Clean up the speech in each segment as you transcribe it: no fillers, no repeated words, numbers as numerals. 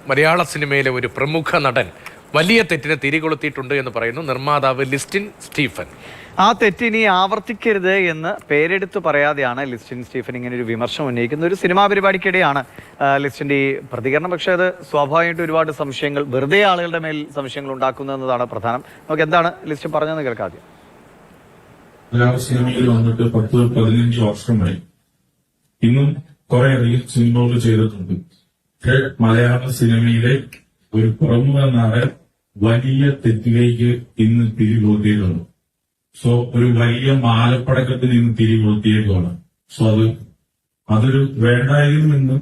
മലയാള സിനിമയിലെ ഒരു പ്രമുഖ നടൻ വലിയ തെറ്റിനെ തിരികൊളുത്തിയിട്ടുണ്ട് എന്ന് പറയുന്നു നിർമ്മാതാവ് ലിസ്റ്റിൻ സ്റ്റീഫൻ. ആ തെറ്റിനി ആവർത്തിക്കരുത് എന്ന് പേരെടുത്ത് പറയാതെയാണ് ലിസ്റ്റിൻ സ്റ്റീഫൻ ഇങ്ങനെ ഒരു വിമർശനം ഉന്നയിക്കുന്ന ഒരു സിനിമാ പരിപാടിക്കിടെയാണ് ലിസ്റ്റിന്റെ ഈ പ്രതികരണം. പക്ഷേ അത് സ്വാഭാവികമായിട്ട് ഒരുപാട് സംശയങ്ങൾ, വെറുതെ ആളുകളുടെ മേൽ സംശയങ്ങൾ ഉണ്ടാക്കുന്നു എന്നതാണ് പ്രധാനം. നമുക്ക് എന്താണ് ലിസ്റ്റിൻ പറഞ്ഞതെന്ന് കേൾക്കാം ആദ്യം. മലയാള സിനിമയിൽ വന്നിട്ട് 10-15 വർഷമായി ഇന്നും കുറെ സിനിമകൾ ചെയ്തിട്ടുണ്ട്. മലയാള സിനിമയിലെ ഒരു പ്രമുഖ നടൻ വലിയ തെറ്റിലേക്ക് ഇന്ന് തിരികൊളുത്തിയതാണ്. സോ ഒരു വലിയ മാലപ്പടക്കത്തിൽ ഇന്ന് തിരികൊളുത്തിയേക്കാണ്. സോ അതൊരു വേണ്ടായിരുന്നെന്ന്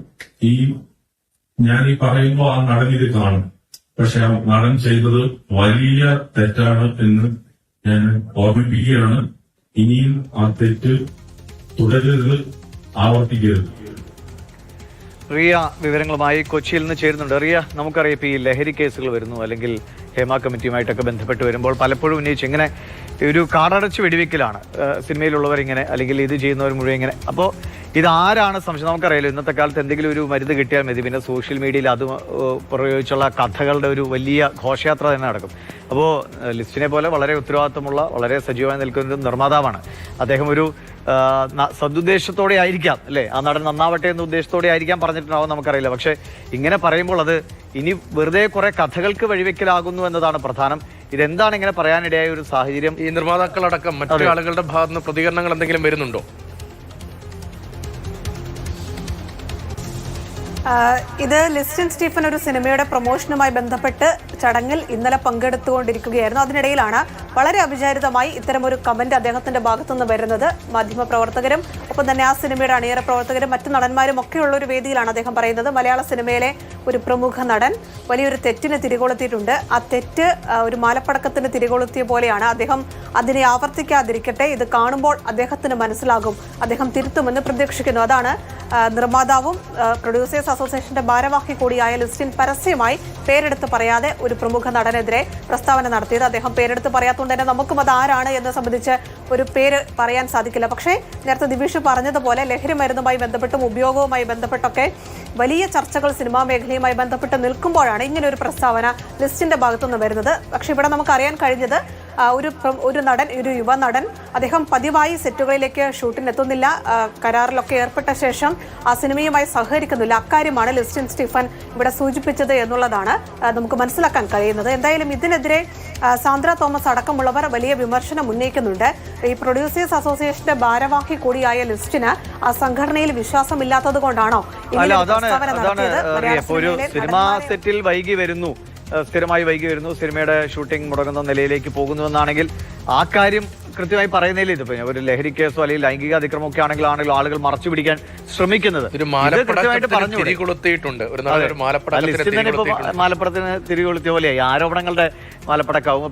ഞാൻ പറയുമ്പോൾ ആ നടൻ ഇത് കാണും. പക്ഷെ ആ നടൻ ചെയ്തത് വലിയ തെറ്റാണ് എന്ന് ഞാൻ ഓർമ്മിപ്പിക്കുകയാണ്. ഇനിയും ആ തെറ്റ് തുടരരുത്, ആവർത്തിക്കരുത്. റിയ വിവരങ്ങളുമായി കൊച്ചിയിൽ നിന്ന് ചേരുന്നുണ്ട്. റിയ, നമുക്കറിയാം ഇപ്പോൾ ഈ ലഹരി കേസുകൾ വരുന്നു, അല്ലെങ്കിൽ ഹേമ കമ്മിറ്റിയുമായിട്ടൊക്കെ ബന്ധപ്പെട്ട് വരുമ്പോൾ പലപ്പോഴും ഉന്നയിച്ച് ഇങ്ങനെ ഒരു കാടടച്ച് വെടിവെക്കലാണ് സിനിമയിലുള്ളവർ ഇങ്ങനെ, അല്ലെങ്കിൽ ഇത് ചെയ്യുന്നവർ മുഴുവൻ ഇങ്ങനെ. അപ്പോൾ ഇതാരാണ് സംശയം? നമുക്കറിയാലോ ഇന്നത്തെ കാലത്ത് എന്തെങ്കിലും ഒരു മരുന്ന് കിട്ടിയാൽ മതി, പിന്നെ സോഷ്യൽ മീഡിയയിൽ അത് പ്രയോഗിച്ചുള്ള കഥകളുടെ ഒരു വലിയ ഘോഷയാത്ര തന്നെ നടക്കും. അപ്പോൾ ലിസ്റ്റിനെ പോലെ വളരെ ഉത്തരവാദിത്തമുള്ള, വളരെ സജീവമായി നിൽക്കുന്ന ഒരു നിർമ്മാതാവാണ് അദ്ദേഹം. ഒരു സദുദ്ദേശത്തോടെ ആയിരിക്കാം അല്ലേ, ആ നടൻ നന്നാവട്ടെ എന്ന ഉദ്ദേശത്തോടെ ആയിരിക്കാം പറഞ്ഞിട്ടുണ്ടാവും, നമുക്കറിയില്ല. പക്ഷെ ഇങ്ങനെ പറയുമ്പോൾ അത് ഇനി വെറുതെ കുറെ കഥകൾക്ക് വഴിവെക്കലാകുന്നു എന്നതാണ് പ്രധാനം. ഇതെന്താണ് ഇങ്ങനെ പറയാനിടയായ ഒരു സാഹചര്യം? ഈ നിർമ്മാതാക്കളടക്കം മറ്റു ആളുകളുടെ ഭാഗത്ത് നിന്ന് പ്രതികരണങ്ങൾ എന്തെങ്കിലും വരുന്നുണ്ടോ? ഇത് ലിസ്റ്റിൻ സ്റ്റീഫൻ ഒരു സിനിമയുടെ പ്രൊമോഷനുമായി ബന്ധപ്പെട്ട് ചടങ്ങിൽ ഇന്നലെ പങ്കെടുത്തുകൊണ്ടിരിക്കുകയായിരുന്നു. അതിനിടയിലാണ് വളരെ അവിചാരിതമായി ഇത്തരമൊരു കമന്റ് അദ്ദേഹത്തിന്റെ ഭാഗത്തുനിന്ന് വരുന്നത്. മാധ്യമപ്രവർത്തകരും ഒപ്പം തന്നെ ആ സിനിമയുടെ അണിയറ പ്രവർത്തകരും മറ്റു നടന്മാരും ഒക്കെയുള്ള ഒരു വേദിയിലാണ് അദ്ദേഹം പറയുന്നത്, മലയാള സിനിമയിലെ ഒരു പ്രമുഖ നടൻ വലിയൊരു തെറ്റിന് തിരികൊളുത്തിയിട്ടുണ്ട്. ആ തെറ്റ് ഒരു മാലപ്പടക്കത്തിന് തിരികൊളുത്തിയ പോലെയാണ്. അദ്ദേഹം അതിനെ ആവർത്തിക്കാതിരിക്കട്ടെ, ഇത് കാണുമ്പോൾ അദ്ദേഹത്തിന് മനസ്സിലാകും, അദ്ദേഹം തിരുത്തുമെന്ന് പ്രതീക്ഷിക്കുന്നു. അതാണ് നിർമ്മാതാവും പ്രൊഡ്യൂസേഴ്സ് അസോസിയേഷന്റെ ഭാരവാഹി കൂടിയായ ലിസ്റ്റിൻ പരസ്യമായി പേരെടുത്ത് പറയാതെ ഒരു പ്രമുഖ നടനെതിരെ പ്രസ്താവന നടത്തിയത്. അദ്ദേഹം പേരെടുത്ത് പറയാത്തതുകൊണ്ട് തന്നെ നമുക്കും അത് ആരാണ് എന്ന് സംബന്ധിച്ച് ഒരു പേര് പറയാൻ സാധിക്കില്ല. പക്ഷേ നേരത്തെ ദിവിഷ് പറഞ്ഞതുപോലെ ലഹരി മരുന്നുമായി ബന്ധപ്പെട്ടും ഉപയോഗവുമായി ബന്ധപ്പെട്ടൊക്കെ വലിയ ചർച്ചകൾ സിനിമാ മേഖലയുമായി ബന്ധപ്പെട്ട് നിൽക്കുമ്പോഴാണ് ഇങ്ങനെ ഒരു പ്രസ്താവന ലിസ്റ്റിന്റെ ഭാഗത്തുനിന്ന് വരുന്നത്. പക്ഷെ ഇവിടെ നമുക്കറിയാൻ കഴിഞ്ഞത് ഒരു നടൻ, ഒരു യുവ നടൻ, അദ്ദേഹം പതിവായി സെറ്റുകളിലേക്ക് ഷൂട്ടിനെത്തുന്നില്ല, കരാറിലൊക്കെ ഏർപ്പെട്ട ശേഷം ആ സിനിമയുമായി സഹകരിക്കുന്നില്ല. അക്കാര്യമാണ് ലിസ്റ്റിൻ സ്റ്റീഫൻ ഇവിടെ സൂചിപ്പിച്ചത് എന്നുള്ളതാണ് നമുക്ക് മനസ്സിലാക്കാൻ കഴിയുന്നത്. എന്തായാലും ഇതിനെതിരെ സാന്ദ്ര തോമസ് അടക്കമുള്ളവർ വലിയ വിമർശനം ഉന്നയിക്കുന്നുണ്ട്. ഈ പ്രൊഡ്യൂസേഴ്സ് അസോസിയേഷന്റെ ഭാരവാഹി കൂടിയായ ലിസ്റ്റിന് ആ സംഘടനയിൽ വിശ്വാസമില്ലാത്തത് കൊണ്ടാണോ സിനിമാ സെറ്റിൽ സ്ഥിരമായി വൈകി വരുന്നു, സിനിമയുടെ ഷൂട്ടിംഗ് മുടങ്ങുന്ന നിലയിലേക്ക് പോകുന്നു എന്നാണെങ്കിൽ ആ കാര്യം കൃത്യമായി പറയുന്നതിൽ ഇതിപ്പോ ഒരു ലഹരി കേസോ അല്ലെങ്കിൽ ലൈംഗിക അതിക്രമമൊക്കെ ആണെങ്കിലും ആളുകൾ മറച്ചു പിടിക്കാൻ ശ്രമിക്കുന്നത് മാലപ്പടത്തിന് തിരികൊളുത്തിയ പോലെയായി, ആരോപണങ്ങളുടെ മാലപ്പടക്കാവും.